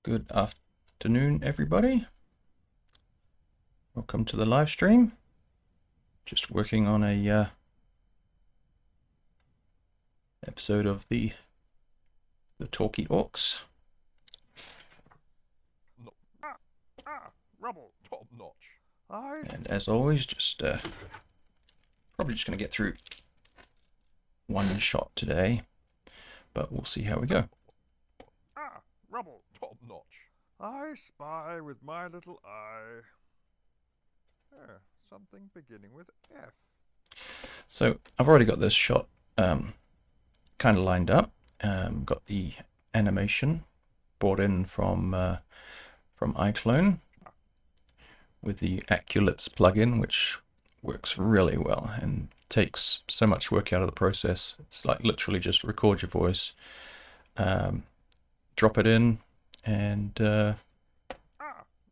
Good afternoon, everybody. Welcome to the live stream. Just working on a episode of the TALKY ORCS. Rubble, top notch. And as always, just probably just going to get through one shot today, but we'll see how we go. Rubble, top notch. I spy with my little eye. Something beginning with F. So I've already got this shot kind of lined up. Got the animation brought in from iClone with the Aculips plugin, which works really well and takes so much work out of the process. It's like literally just record your voice, drop it in, and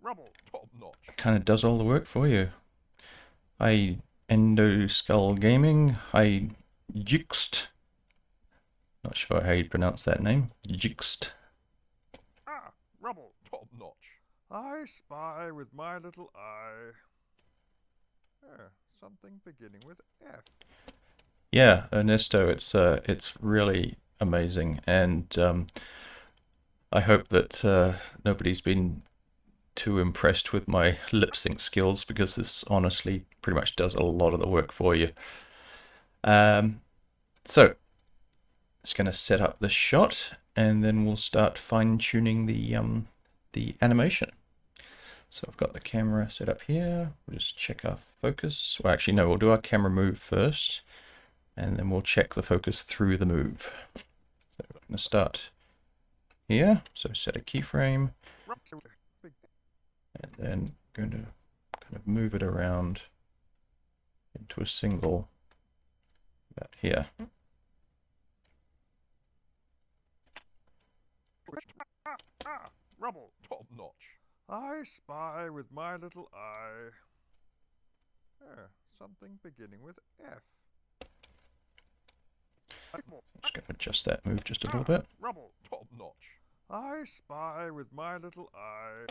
Rubble, top notch. kind of does all the work for you. Hi Endoskull Gaming. Hi Jixt. Not sure how you pronounce that name. Jixt. Rubble, top notch. I spy with my little eye. Something beginning with F. Yeah, Ernesto, it's really amazing, and I hope that nobody's been too impressed with my lip sync skills, because this honestly pretty much does a lot of the work for you. So it's going to set up the shot, and then we'll start fine-tuning the animation. So I've got the camera set up here. We'll just check our focus. Well, actually, no, we'll do our camera move first, and then we'll check the focus through the move. So we're going to start here. So set a keyframe, and then going to kind of move it around into a single about here. Rubble, top notch. I spy with my little eye. Something beginning with F. Just going to adjust that move just a little bit. Rubble, top notch. I spy with my little eye.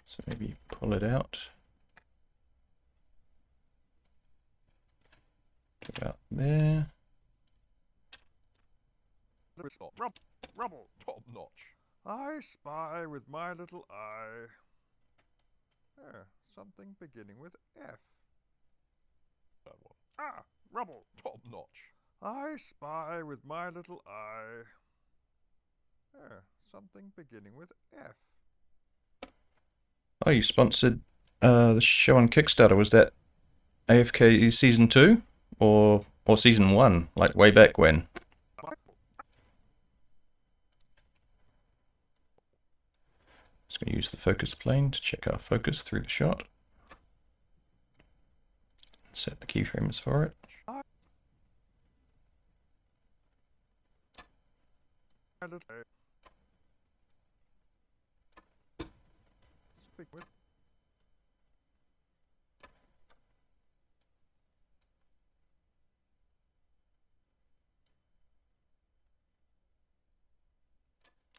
So maybe pull it out to about there. Rubble, top notch. I spy with my little eye. Something beginning with F. That one. Rubble, top notch. I spy with my little eye. Something beginning with F. Oh, you sponsored the show on Kickstarter. Was that AFK Season 2 or Season 1, like way back when? Just going to use the focus plane to check our focus through the shot. Set the keyframes for it.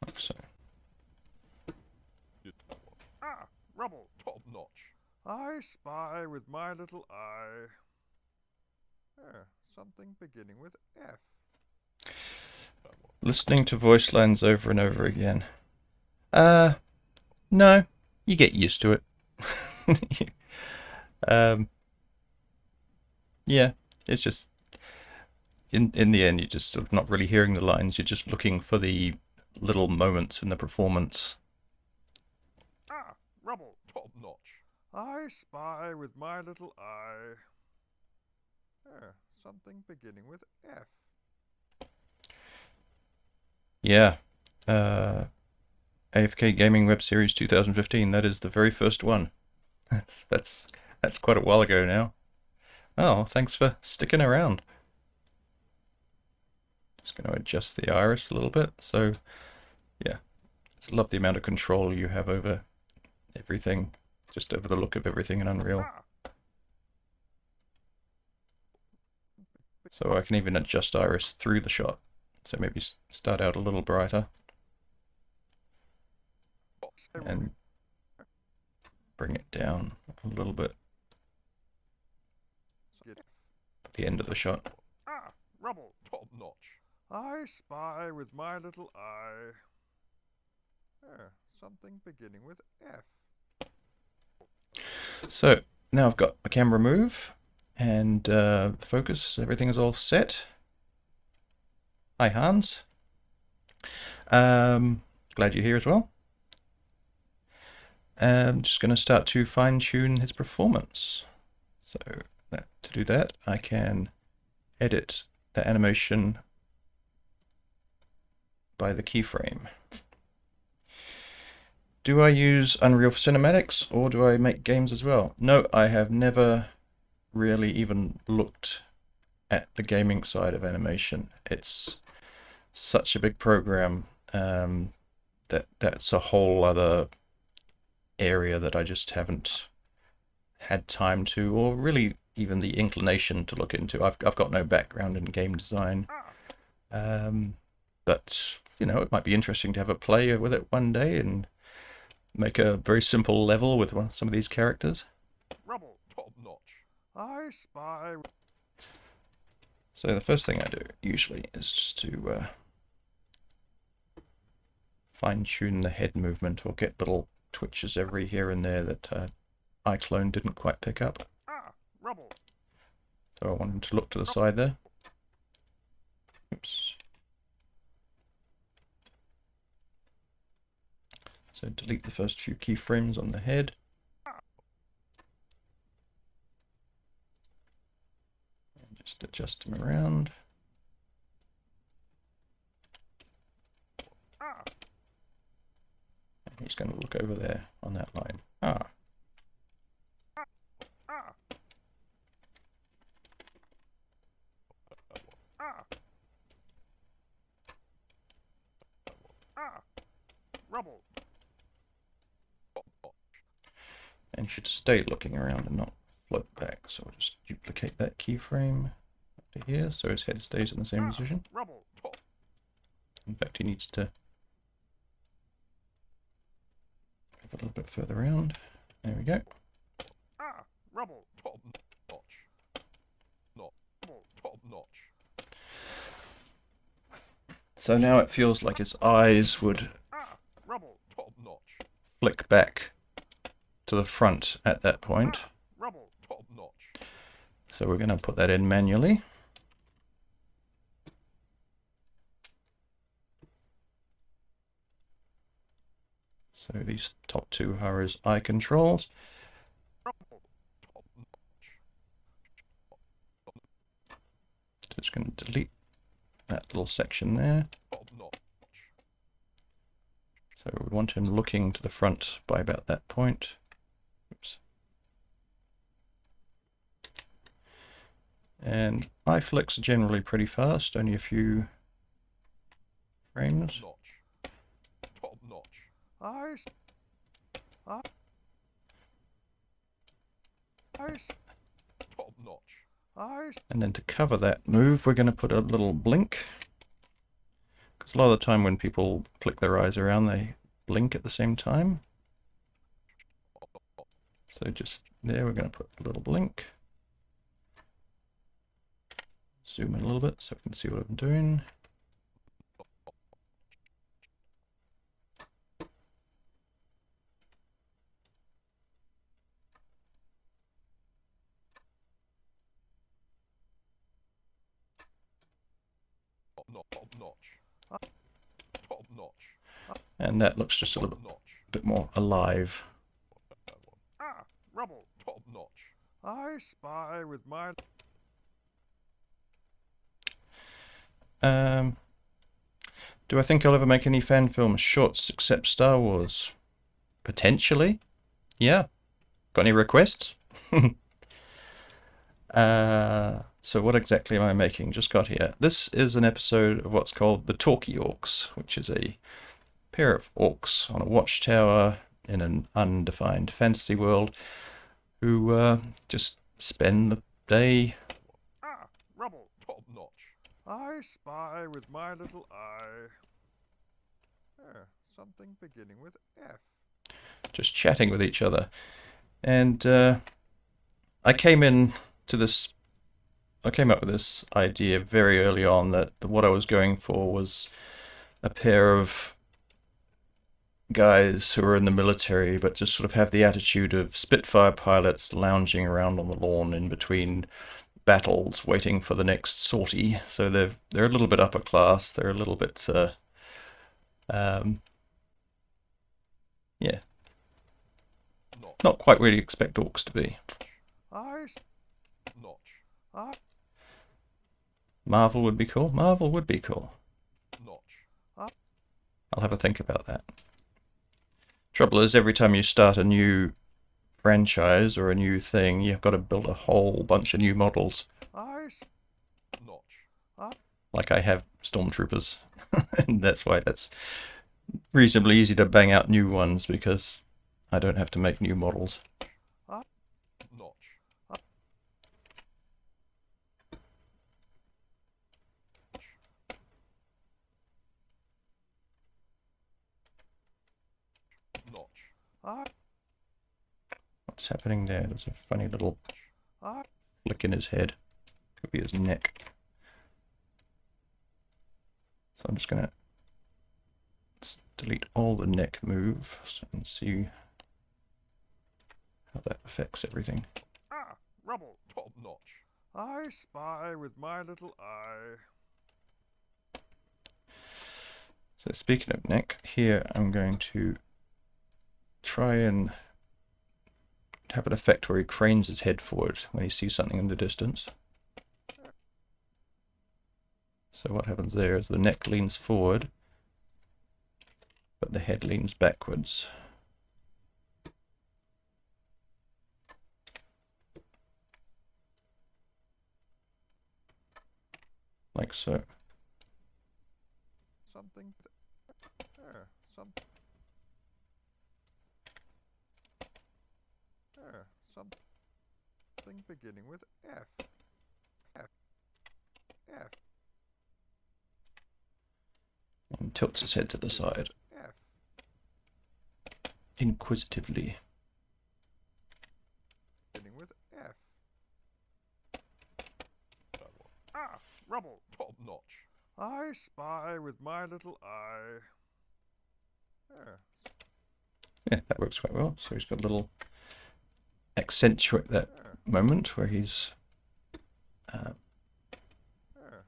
Like so. Rubble, top notch. I spy with my little eye. Something beginning with F. Listening to voice lines over and over again. No, you get used to it. Yeah, it's just in the end you're just sort of not really hearing the lines. You're just looking for the little moments in the performance. Rubble, top notch. I spy with my little eye. Something beginning with F. Yeah, AFK Gaming Web Series 2015. That is the very first one. That's quite a while ago now. Oh, thanks for sticking around. Just going to adjust the iris a little bit. So, yeah, just love the amount of control you have over everything, just over the look of everything in Unreal. So I can even adjust iris through the shot. So maybe start out a little brighter. and bring it down a little bit at the end of the shot. Ah, rubble, top notch. I spy with my little eye. Something beginning with F. So now I've got the camera move and focus, everything is all set. Hi Hans. Glad you're here as well. I'm just going to start to fine-tune his performance. So to do that, I can edit the animation by the keyframe. Do I use Unreal for cinematics, or do I make games as well? No, I have never really even looked at the gaming side of animation. It's such a big program that's a whole other area that I just haven't had time to, or really even the inclination to look into. I've got no background in game design, but you know, it might be interesting to have a play with it one day and make a very simple level with some of these characters. Rubble, top notch. I spy. So the first thing I do usually is just to fine-tune the head movement, or get little twitches every here and there that iClone didn't quite pick up. Ah, rubble. So I want him to look to the side there. Oops. So delete the first few keyframes on the head. And just adjust him around. And he's going to look over there on that line. Ah. Rubble. And should stay looking around and not float back. So I'll just duplicate that keyframe to here so his head stays in the same position. Rubble. In fact, he needs to move a little bit further around. There we go. Rubble. Top notch. Rubble. Top notch. So now it feels like his eyes would Rubble. Top notch. flick back to the front at that point. Rubble. Top notch. So we're going to put that in manually. So these top two are his eye controls. Rubble. Top notch. Just going to delete that little section there. Top notch. So we want him looking to the front by about that point. Oops. And eye flicks are generally pretty fast, only a few frames. Top notch. Top notch. And then to cover that move, we're going to put a little blink. Because a lot of the time when people flick their eyes around, they blink at the same time. So just there, we're going to put a little blink. Zoom in a little bit so we can see what I'm doing. Top notch. And that looks just a little bit more alive. Rubble. Top notch. I spy with my... Do I think I'll ever make any fan films, shorts, except Star Wars? Potentially. Yeah. Got any requests? So what exactly am I making? Just got here. This is an episode of what's called the TALKY ORCS, which is a pair of orcs on a watchtower in an undefined fantasy world who just spend the day... Rubble. Top notch. I spy with my little eye. Something beginning with F. just chatting with each other. And I came up with this idea very early on that what I was going for was a pair of guys who are in the military but just sort of have the attitude of Spitfire pilots lounging around on the lawn in between battles waiting for the next sortie. So they're a little bit upper class, they're a little bit yeah, not quite where you expect orcs to be. Marvel would be cool. Marvel would be cool. I'll have a think about that. Trouble is, every time you start a new franchise or a new thing, you've got to build a whole bunch of new models. Like I have Stormtroopers. And that's why that's reasonably easy to bang out new ones, because I don't have to make new models. What's happening there? There's a funny little flick in his head. Could be his neck. So I'm just going to delete all the neck moves and see how that affects everything. Rubble, top notch. I spy with my little eye. So speaking of neck, here I'm going to try and have an effect where he cranes his head forward when he sees something in the distance. So what happens there is the neck leans forward, but the head leans backwards. Like so. Something beginning with F. And tilts his head to the side. F. Inquisitively. Beginning with F. Rubble, top notch. I spy with my little eye. Yeah, that works quite well. So he's got a little accentuate that moment where he's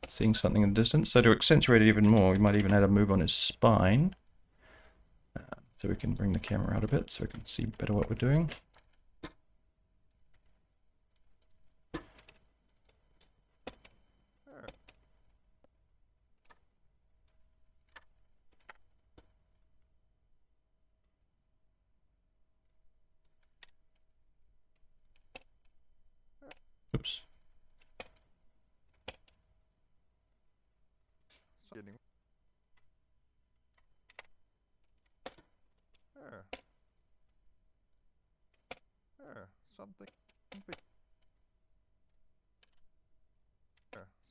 seeing something in the distance. So to accentuate it even more, we might even add a move on his spine. So we can bring the camera out a bit so we can see better what we're doing. Oops.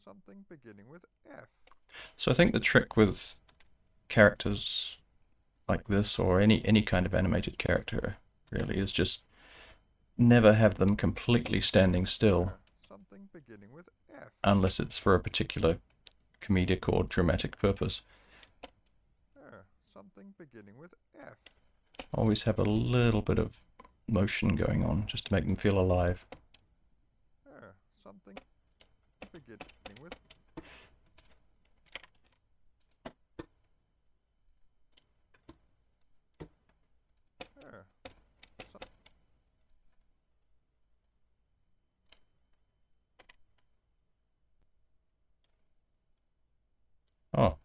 Something beginning with F. So I think the trick with characters like this, or any kind of animated character, really, is just never have them completely standing still. Something beginning with F. Unless it's for a particular comedic or dramatic purpose. Something beginning with F. Always have a little bit of motion going on, just to make them feel alive. Something beginning with Oh.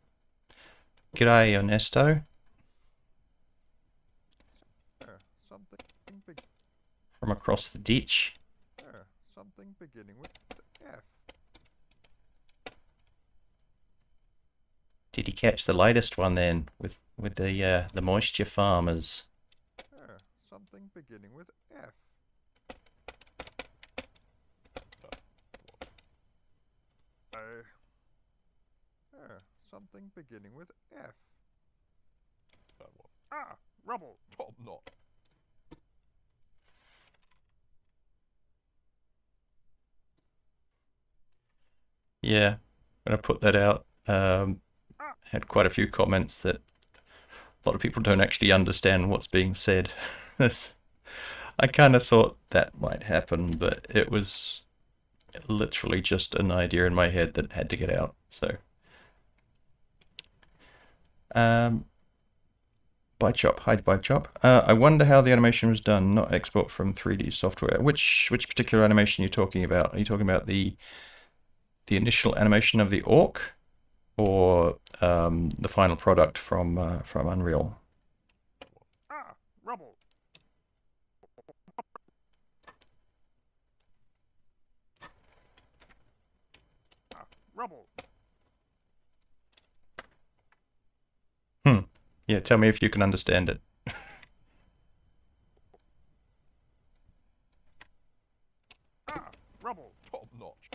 G'day, Ernesto. something From across the ditch. something beginning with F. Did you catch the latest one then, with the moisture farmers? Something beginning with F. Something beginning with F. Rubble, top notch. yeah, when I put that out, had quite a few comments that a lot of people don't actually understand what's being said. I kind of thought that might happen, but it was literally just an idea in my head that had to get out. So, by chop, hide by chop. I wonder how the animation was done, not export from 3D software. Which particular animation are you talking about? Are you talking about the initial animation of the orc, or the final product from Unreal? Rubble. Rubble. Yeah, tell me if you can understand it. Rubble. Top notch.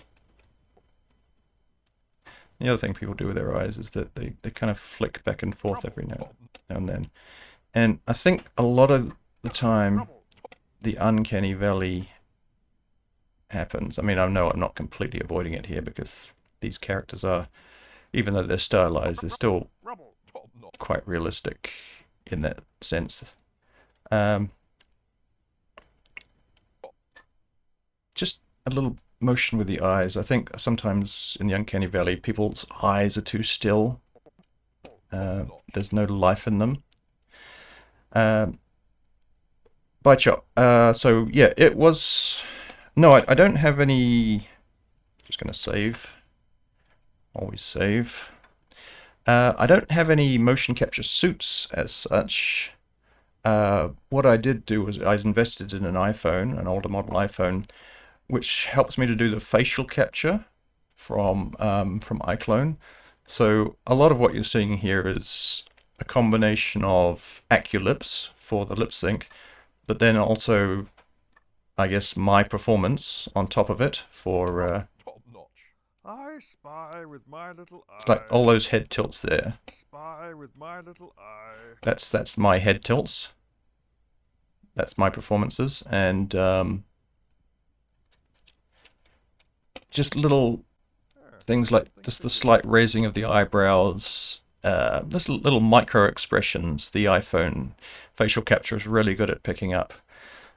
The other thing people do with their eyes is that they kind of flick back and forth every now and then. And I think a lot of the time the uncanny valley happens. I mean, I know I'm not completely avoiding it here because these characters are, even though they're stylized, they're still quite realistic in that sense. Just a little motion with the eyes. I think sometimes in the uncanny valley, people's eyes are too still. There's no life in them. By chop. So yeah, it was. No, I don't have any. Just gonna save. Always save. I don't have any motion capture suits as such. What I did do was I invested in an iPhone, an older model iPhone, which helps me to do the facial capture from iClone. So a lot of what you're seeing here is a combination of AccuLips for the lip sync, but then also, I guess, my performance on top of it for. I spy with my little eye. It's like all those head tilts there. Spy with my little eye. That's my head tilts. That's my performances, and just little things like just the slight raising of the eyebrows, just little micro expressions. The iPhone facial capture is really good at picking up.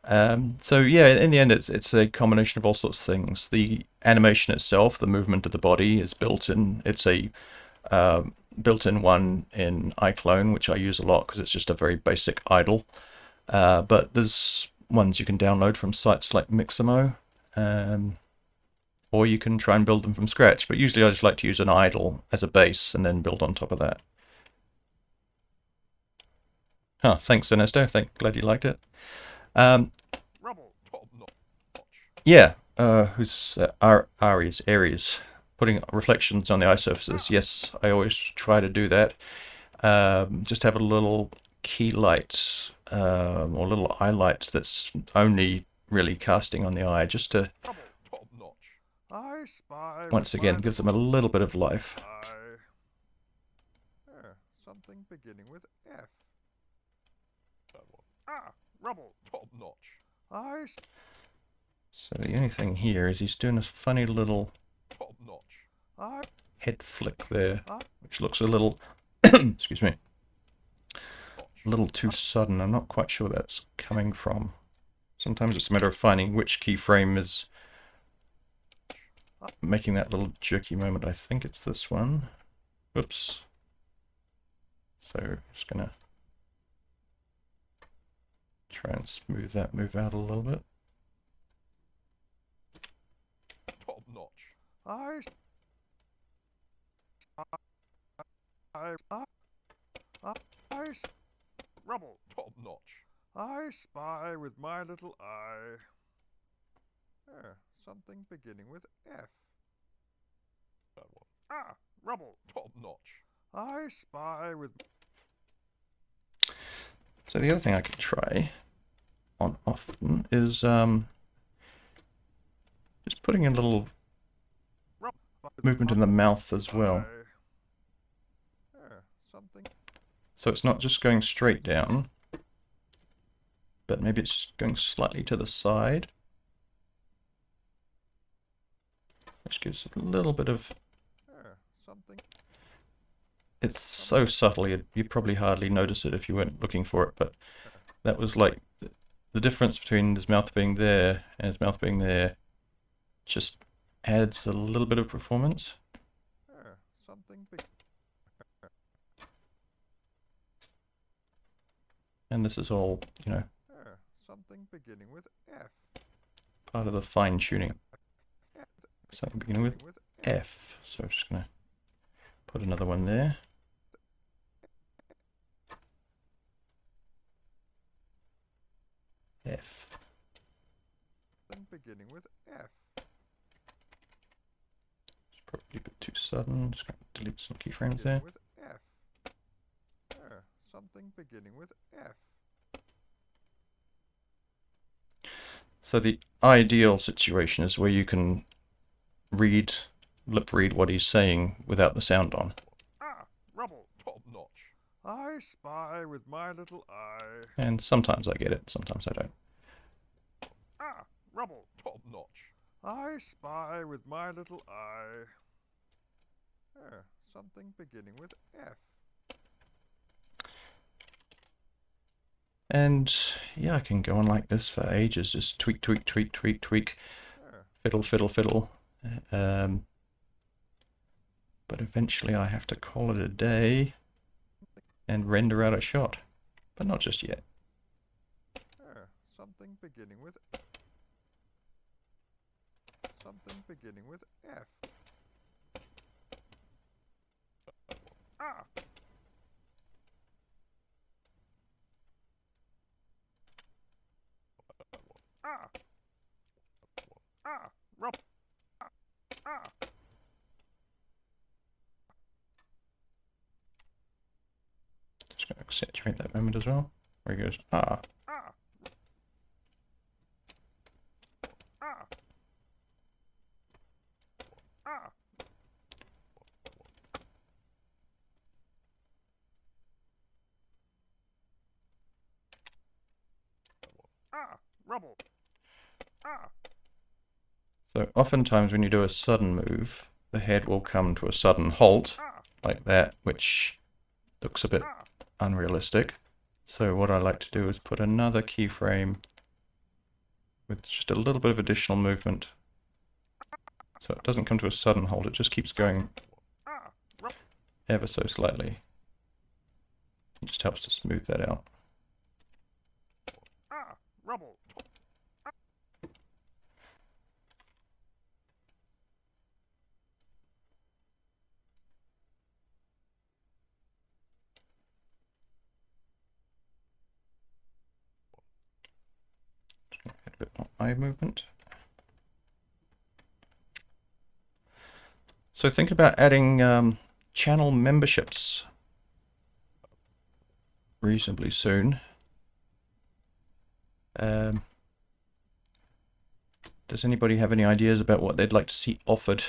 So yeah, in the end, it's a combination of all sorts of things. The animation itself, the movement of the body, is built in. It's a built-in one in iClone, which I use a lot because it's just a very basic idle. But there's ones you can download from sites like Mixamo, or you can try and build them from scratch. But usually I just like to use an idle as a base and then build on top of that. Huh, thanks, Ernesto. Glad you liked it. Yeah, who's Aries, putting reflections on the eye surfaces. Yes, I always try to do that. Just have a little key light or little eye light that's only really casting on the eye, just to once again gives them a little bit of life. Something beginning with F. Rubble. Top notch. So the only thing here is he's doing a funny little head flick there, which looks a little, excuse me, a little too sudden. I'm not quite sure where that's coming from. Sometimes it's a matter of finding which keyframe is making that little jerky moment. I think it's this one. Oops. So just gonna try and smooth that move out a little bit. Top notch. Rubble. Top notch. I spy with my little eye. Something beginning with F. That one. Rubble. Top notch. I spy with. So the other thing I could try on often is just putting a little movement in the mouth as well. So it's not just going straight down, but maybe it's just going slightly to the side, which gives a little bit of something. It's so subtle, you'd probably hardly notice it if you weren't looking for it, but that was like the difference between his mouth being there and his mouth being there just adds a little bit of performance. Something big. And this is all, you know, Something beginning with F. part of the fine tuning. Something beginning with F. So I'm just going to put another one there. F. Something beginning with F. It's probably a bit too sudden. Just going to delete some keyframes there. With F. Something beginning with F. So the ideal situation is where you can lip read what he's saying without the sound on. Rubble, top notch. I spy with my little eye. And sometimes I get it, sometimes I don't. Rubble, top notch. I spy with my little eye. Something beginning with F. And yeah, I can go on like this for ages, just tweak, tweak, tweak, tweak, tweak, fiddle, fiddle, fiddle. But eventually I have to call it a day and render out a shot, but not just yet. Something beginning with something beginning with F. Rub. Just going to accentuate that moment as well, where he goes, ah. Rubble. So oftentimes when you do a sudden move, the head will come to a sudden halt, like that, which looks a bit unrealistic. So what I like to do is put another keyframe with just a little bit of additional movement. So it doesn't come to a sudden halt, it just keeps going ever so slightly. It just helps to smooth that out. Rubble. Add a bit more eye movement. So think about adding channel memberships reasonably soon. Does anybody have any ideas about what they'd like to see offered?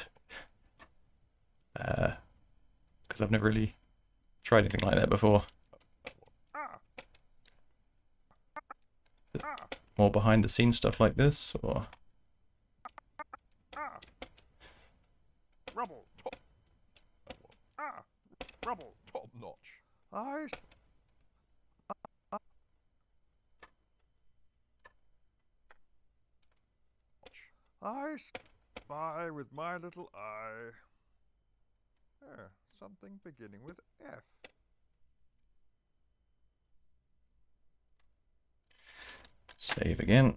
Because I've never really tried anything like that before. More behind the scenes stuff like this, or Rubble. Rubble. Top notch. I spy with my little eye. Something beginning with F. save again.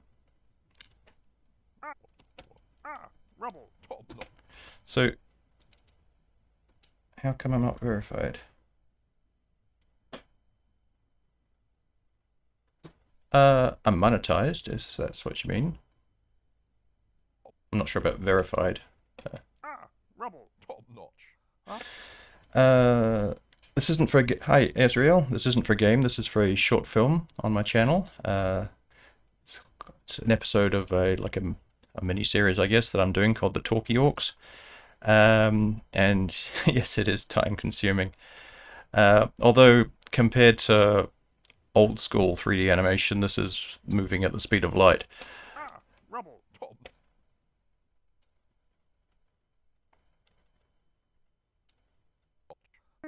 Rubble. Top notch. So, how come I'm not verified? I'm monetized, if that's what you mean. I'm not sure about verified. Rubble. Top notch. This isn't for hi Ezreal. This isn't for a game. This is for a short film on my channel. It's an episode of a mini series, I guess, that I'm doing called the TALKY ORCS. And yes, it is time consuming. Although compared to old school 3D animation, this is moving at the speed of light. Rubble. Top.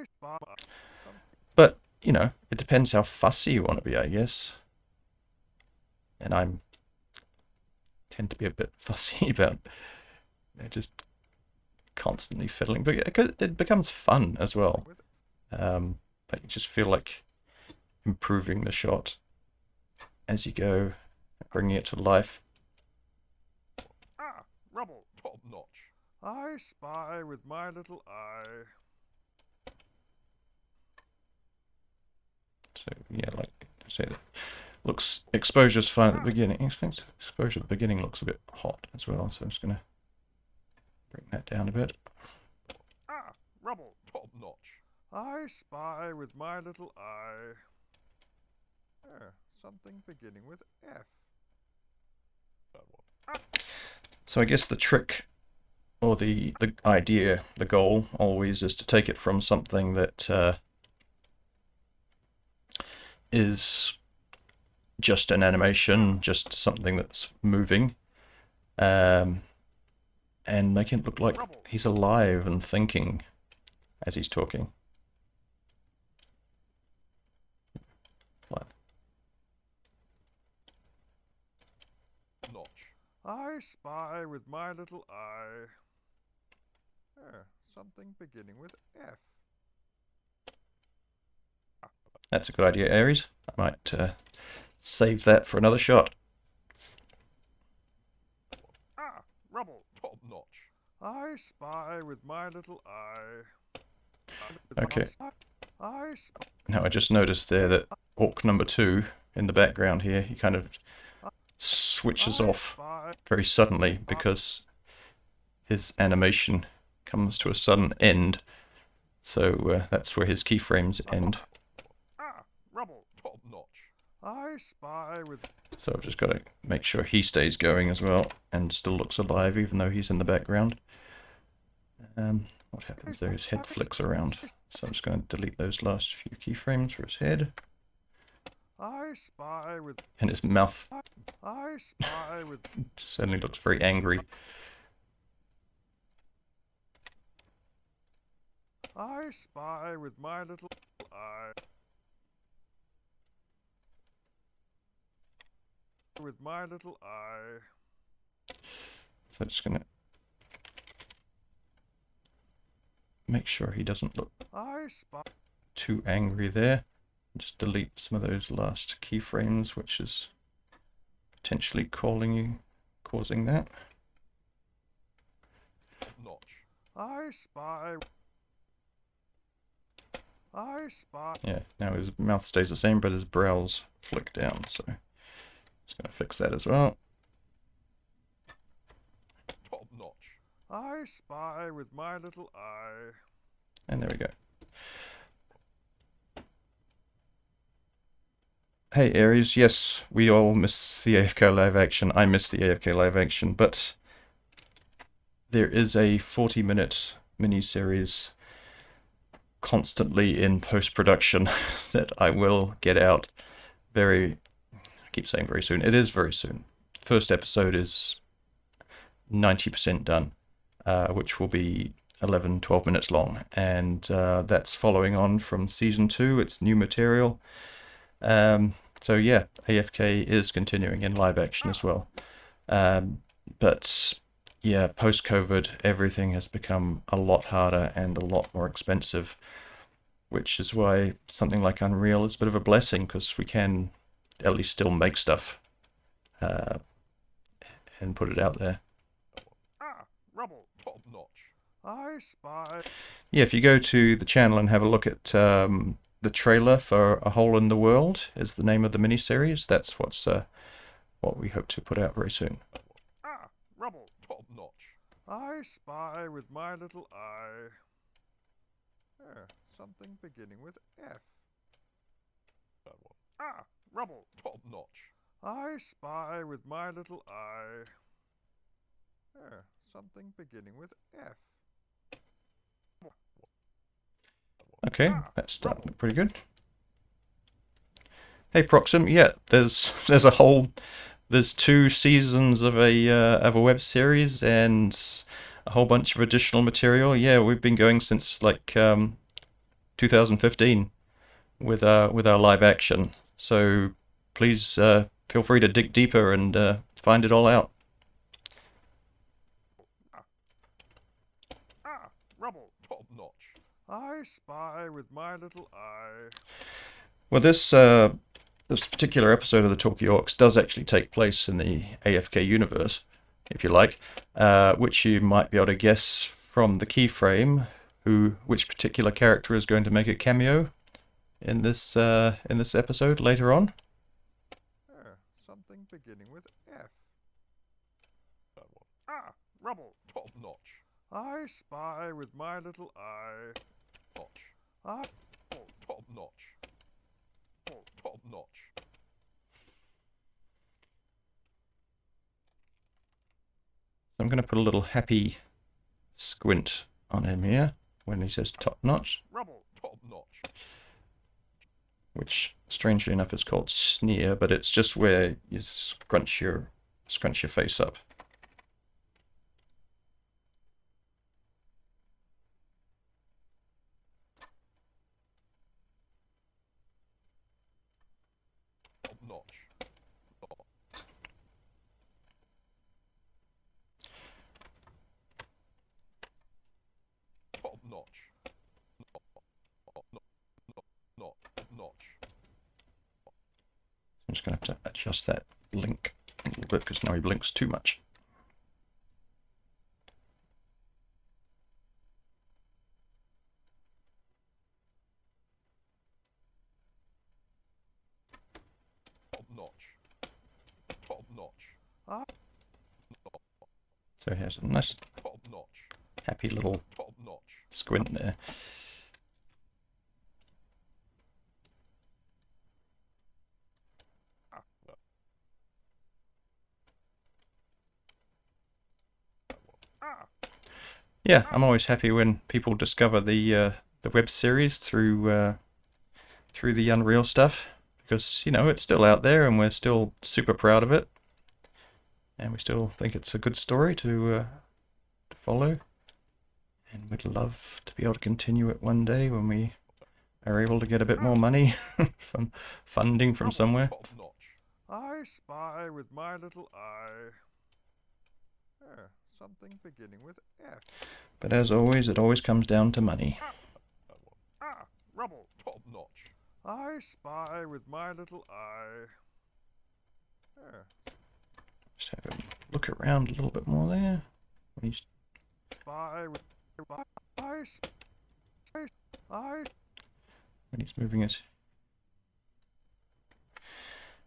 spy. But, you know, it depends how fussy you want to be, I guess. And I tend to be a bit fussy about, you know, just constantly fiddling. But it becomes fun as well. But you just feel like improving the shot as you go, bringing it to life. Ah, rubble, top notch. I spy with my little eye. So yeah, like I say, that looks exposure's fine at the beginning. Exposure at the beginning looks a bit hot as well, so I'm just gonna bring that down a bit. Ah, rubble, top notch. I spy with my little eye. Something beginning with F. That one. So I guess the trick, or the idea, the goal always is to take it from something that is just an animation, just something that's moving, and make it look like he's alive and thinking as he's talking. Notch. I spy with my little eye. Something beginning with F. That's a good idea, Aries. I might save that for another shot. Ah, rubble, top notch. I spy with my little eye. Okay. I spy. Now I just noticed there that orc number 2 in the background here, he kind of switches off very suddenly because his animation comes to a sudden end. So that's where his keyframes end. Ah, rubble, top notch. I spy with. So I've just got to make sure he stays going as well and still looks alive even though he's in the background. What happens there? His head flicks around. So I'm just going to delete those last few keyframes for his head. I spy with. And his mouth I spy with. suddenly looks very angry. I spy with my little eye. With my little eye. So I'm just going to make sure he doesn't look too angry there. Just delete some of those last keyframes, which is potentially causing that. Notch. I spy. I spy. Yeah, now his mouth stays the same, but his brows flick down, so just going to fix that as well. Top notch. I spy with my little eye. And there we go. Hey Aries, yes, we all miss the AFK live action. I miss the AFK live action, but there is a 40-minute mini-series constantly in post-production that I will get out I keep saying very soon. It is very soon. First episode is 90% done, which will be 11-12 minutes long, and that's following on from season 2. It's new material. So yeah, AFK is continuing in live action as well. But yeah, post-COVID, everything has become a lot harder and a lot more expensive, which is why something like Unreal is a bit of a blessing, because we can at least still make stuff and put it out there. Ah, rubble, top notch. I spy. Yeah, if you go to the channel and have a look at the trailer for A Hole in the World is the name of the miniseries. That's what we hope to put out very soon. Ah, rubble, top notch. I spy with my little eye. Something beginning with F. That one. Ah, rubble, top notch. I spy with my little eye. Something beginning with F. Okay, that's starting to look pretty good. Hey Proxim, yeah, there's there's 2 seasons of a web series and a whole bunch of additional material. Yeah, we've been going since like 2015 with our live action. So please feel free to dig deeper and find it all out. Rubble, top notch. I spy with my little eye. Well, this particular episode of the Talky Orcs does actually take place in the AFK universe, if you like, which you might be able to guess from the keyframe which particular character is going to make a cameo in this episode later on. Something beginning with F. That one. Rubble, top notch. I spy with my little eye. Notch. Top notch. Top notch. I'm going to put a little happy squint on him here when he says top notch. Rubble, top notch. Which, strangely enough, is called sneer, but it's just where you scrunch your face up. Top notch. Top notch. Notch. I'm just going to have to adjust that blink a little bit because now he blinks too much. Top notch. Top notch. So he has a nice Top notch. happy little Top notch. squint there. Yeah, I'm always happy when people discover the web series through the Unreal stuff, because, you know, it's still out there and we're still super proud of it, and we still think it's a good story to follow, and we'd love to be able to continue it one day when we are able to get a bit more money from funding from somewhere. Top notch. I spy with my little eye. Something beginning with F. But as always, it always comes down to money. Rubble, top notch. I spy with my little eye. Just have him look around a little bit more there. When he's Spy with when he's moving his...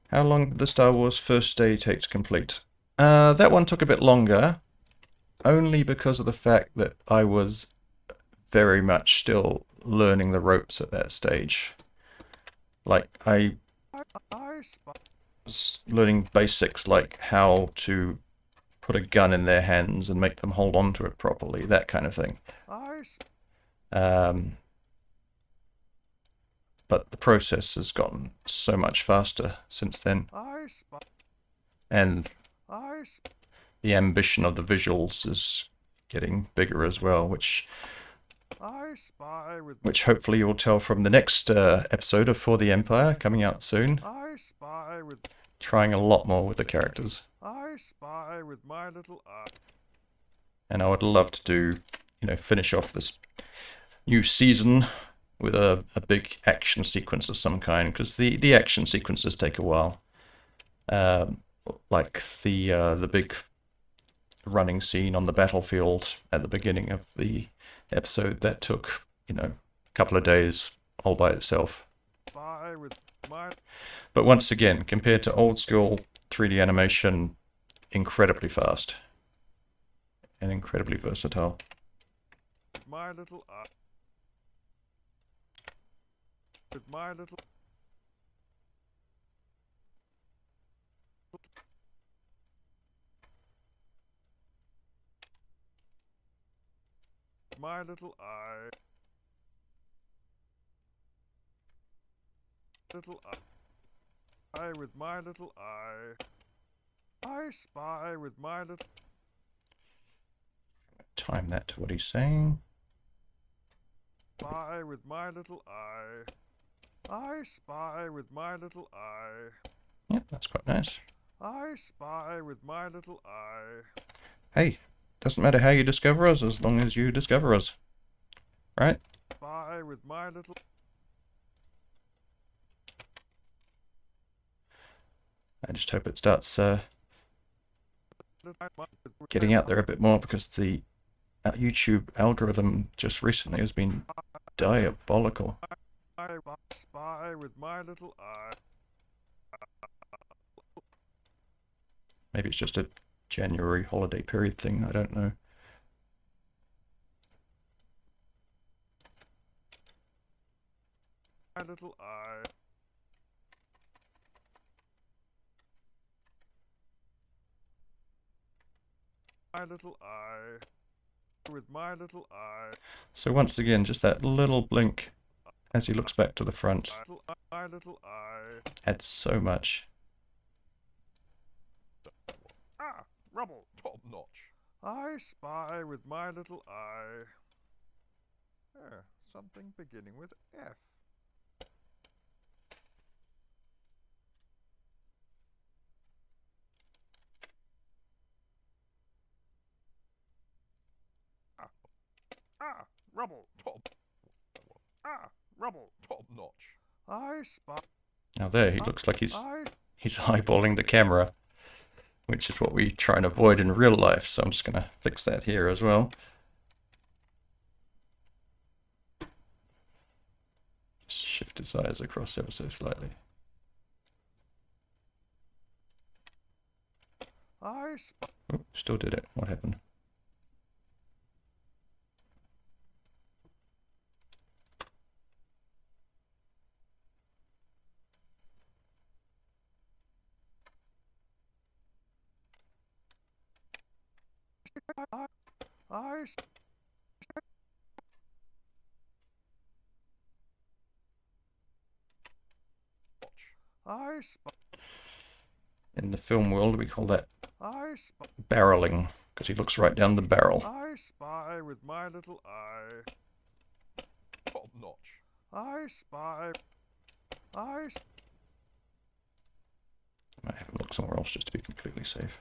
How long did the Star Wars First Day take to complete? That one took a bit longer, only because of the fact that I was very much still learning the ropes at that stage. Like, I was learning basics like how to put a gun in their hands and make them hold on to it properly, that kind of thing. But the process has gotten so much faster since then. And the ambition of the visuals is getting bigger as well, which hopefully you'll tell from the next episode of For the Empire coming out soon. Trying a lot more with the characters. I spy with my little eye. And I would love to do, you know, finish off this new season with a big action sequence of some kind, because the action sequences take a while. Like the big running scene on the battlefield at the beginning of the episode, that took, you know, a couple of days all by itself. But once again, compared to old school 3D animation, incredibly fast and incredibly versatile. My little eye. With my little... My little eye. Little eye. With my little eye. I spy with my little... Time that to what he's saying. spy with my little eye. I spy with my little eye. Yeah, that's quite nice. I spy with my little eye. Hey, doesn't matter how you discover us as long as you discover us. Right? Spy with my little... I just hope it starts getting out there a bit more, because the YouTube algorithm just recently has been diabolical. I spy with my little eye. Maybe it's just a January holiday period thing, I don't know. My little eye. My little eye. With my little eye. So once again, just that little blink as he looks back to the front My little eye. adds so much. Ah, rubble, top notch. I spy with my little eye. Something beginning with F. Rubble, top. Rubble, top notch. I spy. Now there, he looks like he's eyeballing the camera, which is what we try and avoid in real life, so I'm just going to fix that here as well. Just shift his eyes across ever so slightly. Oh, still did it. What happened? In the film world, we call that barreling, because he looks right down the barrel. I spy with my little eye. Top notch. I spy. I might have him look somewhere else just to be completely safe.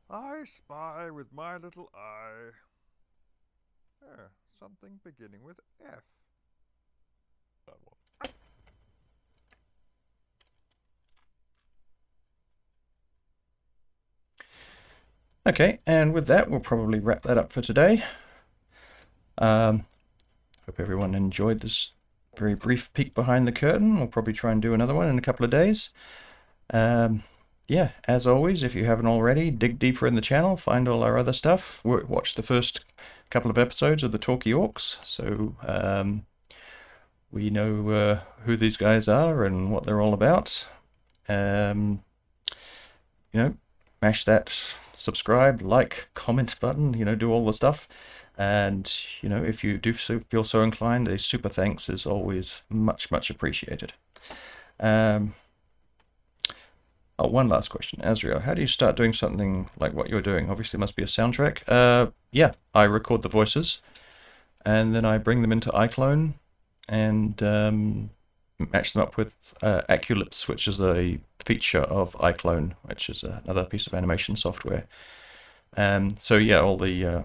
I spy with my little eye. Something beginning with F. That one. Okay, and with that, we'll probably wrap that up for today. Hope everyone enjoyed this very brief peek behind the curtain. We'll probably try and do another one in a couple of days. Yeah, as always, if you haven't already, dig deeper in the channel, find all our other stuff. Watch the first couple of episodes of the TALKY ORCS, so we know who these guys are and what they're all about. You know, mash that subscribe, like, comment button, you know, do all the stuff. And, you know, if you do feel so inclined, a super thanks is always much, much appreciated. Oh, one last question. Azrael, how do you start doing something like what you're doing? Obviously, it must be a soundtrack. Yeah, I record the voices, and then I bring them into iClone and match them up with Aculips, which is a feature of iClone, which is another piece of animation software. So yeah, all the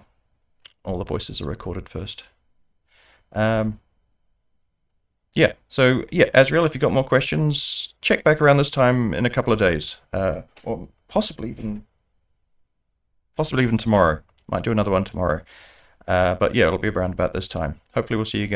voices are recorded first. Yeah, so yeah, Azrael, if you've got more questions, check back around this time in a couple of days, or possibly even tomorrow. Might do another one tomorrow. But yeah, it'll be around about this time. Hopefully we'll see you again.